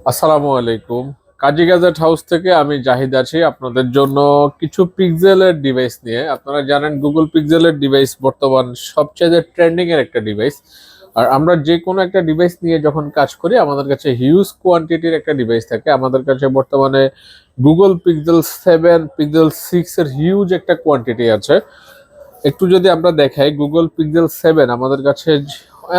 আসসালামু আলাইকুম। কাজী gadget house থেকে আমি জাহিদ আছি আপনাদের জন্য কিছু পিক্সেলের ডিভাইস নিয়ে। আপনারা জানেন গুগল পিক্সেলের ডিভাইস বর্তমান সবচেয়ে ট্রেন্ডিং এর একটা ডিভাইস। আর আমরা যে কোনো একটা ডিভাইস নিয়ে যখন কাজ করি আমাদের কাছে হিউজ কোয়ান্টিটির একটা ডিভাইস থাকে। আমাদের কাছে বর্তমানে গুগল পিক্সেল 7, পিক্সেল 6 এর হিউজ একটা কোয়ান্টিটি আছে। একটু যদি আমরা দেখাই গুগল পিক্সেল 7 আমাদের কাছে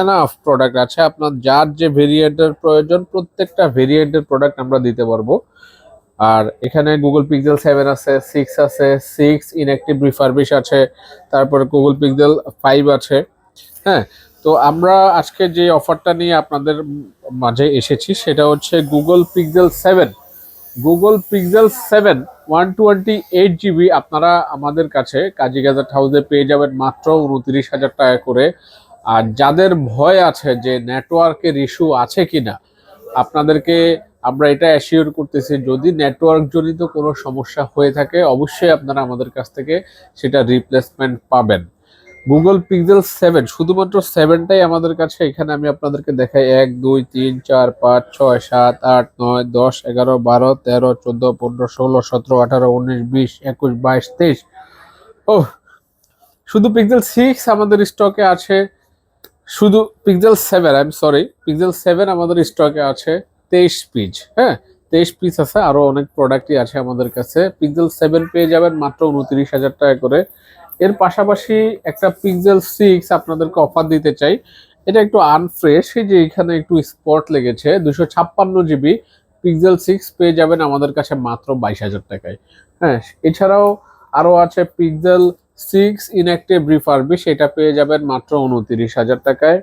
এনাফ প্রোডাক্ট আছে। আপনার যার যে ভেরিয়েন্টের প্রয়োজন প্রত্যেকটা ভেরিয়েন্টের প্রোডাক্ট আমরা দিতে পারবো। আর এখানে গুগল পিক্সেল 7 আছে, 6 আছে, 6 ইনঅ্যাক্টিভ রিফারবিশ আছে, তারপরে গুগল পিক্সেল 5 আছে। হ্যাঁ, তো আমরা আজকে যে অফারটা নিয়ে আপনাদের মাঝে এসেছি সেটা হচ্ছে Google pixel 7। Google pixel 7 128 GB আপনারা আমাদের কাছে কাজী গ্যাজেট হাউসে পেয়ে যাবেন মাত্র 29,000 টাকা করে। আর যাদের ভয় আছে যে নেটওয়ার্কের ইস্যু আছে কিনা, আপনাদেরকে আমরা এটা অ্যাসিওর করতেছি যদি নেটওয়ার্ক জনিত কোনো সমস্যা হয়ে থাকে অবশ্যই আপনারা আমাদের কাছ থেকে সেটা রিপ্লেসমেন্ট পাবেন। গুগল পিক্সেল 7 শুধুমাত্র 7টাই আমাদের কাছে। এখানে আমি আপনাদেরকে দেখাই 1 2 3 4 5 6 7 8 9 10 11 12 13 14 15 16 17 18 19 20 21 22 23। ও, শুধু পিক্সেল 6 আমাদের স্টকে আছে। শুধু pixel 7, I am sorry, pixel 7 আমাদের স্টকে আছে 23 পিস। হ্যাঁ, 23 পিস আছে। আরো অনেক প্রোডাক্টই আছে আমাদের কাছে। পিক্সেল 7 পেয়ে যাবেন মাত্র 29,000 টাকা করে। এর পাশাপাশি একটা পিক্সেল 6 আপনাদেরকে অফার দিতে চাই। এটা একটু আনফ্রেশ, এই যে এখানে একটু স্পট লেগেছে। 256 জিবি পিক্সেল 6 পেয়ে যাবেন আমাদের কাছে মাত্র 22,000 টাকায়। হ্যাঁ, এছাড়াও আরো আছে পিক্সেল 6 ইনঅ্যাক্টিভ রিফারবিশ, এটা পেয়ে যাবেন মাত্র 29,000 টাকায়।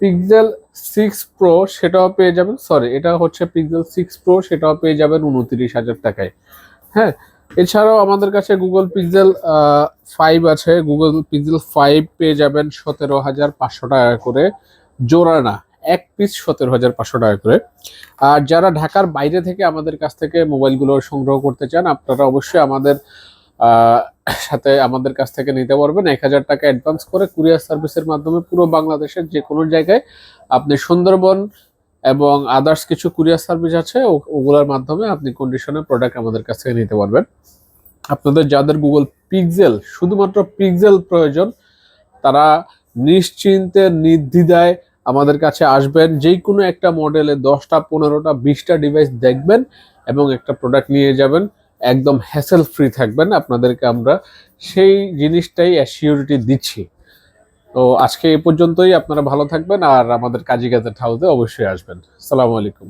পিক্সেল 6 প্রো সেটাও পেয়ে যাবেন, সরি এটা হচ্ছে পিক্সেল 6 প্রো, সেটাও পেয়ে যাবেন 29,000 টাকায়। হ্যাঁ, এছাড়াও আমাদের কাছে গুগল পিক্সেল 5 আছে। গুগল পিক্সেল 5 পেয়ে যাবেন 17,500 টাকা করে। জোড়া না, এক পিস 17,500 টাকা করে। আর যারা ঢাকার বাইরে থেকে আমাদের কাছ থেকে মোবাইলগুলো সংগ্রহ করতে চান আপনারা অবশ্যই আমাদের আহ, সাথে আমাদের কাছ থেকে নিতে পারবেন। 1,000 টাকা অ্যাডভান্স করে কুরিয়ার সার্ভিসের মাধ্যমে পুরো বাংলাদেশের যে কোনো জায়গায় আপনি সুন্দরবন এবং আদার্স কিছু কুরিয়ার সার্ভিস আছে ওগুলোর মাধ্যমে আপনি কন্ডিশনে প্রোডাক্ট আমাদের কাছ থেকে নিতে পারবেন। আপনাদের যাদের গুগল পিক্সেল, শুধুমাত্র পিক্সেল প্রয়োজন, তারা নিশ্চিন্তে নির্দ্বিধায় আমাদের কাছে আসবেন। যে কোনো একটা মডেলে 10টা 15টা 20টা ডিভাইস দেখবেন এবং একটা প্রোডাক্ট নিয়ে যাবেন। একদম হ্যাসেল ফ্রি থাকবেন। আপনাদেরকে আমরা সেই জিনিসটাই অ্যাসিওরিটি দিচ্ছি। তো আজকে এই পর্যন্তই। আপনারা ভালো থাকবেন আর আমাদের কাজী গ্যাজেট হাউসে অবশ্যই আসবেন। আসসালামু আলাইকুম।